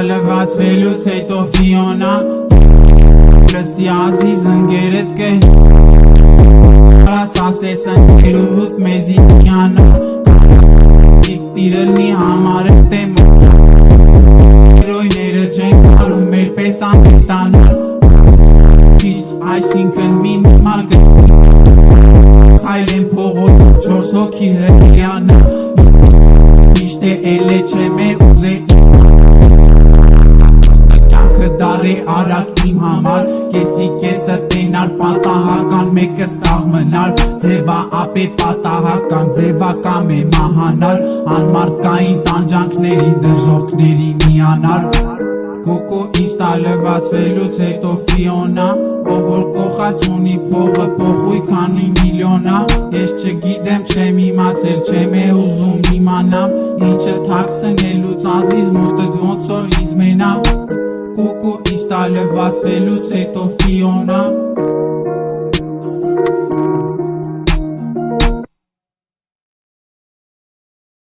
Լվացվելուց հետո Ֆիոնա լսի ազիզ ընկերդ կե Արաս ասես ընկերուհուտ մեզի միանա Տիրելնի համար է տեմ Հերոյները չեն կարում մեր պես անետանալ Այսինքն մինիմալ Քայլ են փողոցով 4 հոգի հրյանա Միշտ է էլ է չեմ է ուզե Դարի արակ իմ համար Կեսի կեսը տենար պատահական մեկը սաղմնար Ձևա ապե պատահական ձևակամ է մահանար Անմարդկային տանջանքների դժողքների միանար Կոկո ինստա լվացվելուց հետո Ֆիոնա Ով որ կողած ունի փողը փոխույթ քանի միլիոնա Ես չգիտեմ չեմ իմացել չեմ է ուզում իմանամ Ինչը թաքցնելուց ազիզ մոտդ ոնց որ իզմենա Կոկո ինստա լվացվելուց հետո Ֆիոնա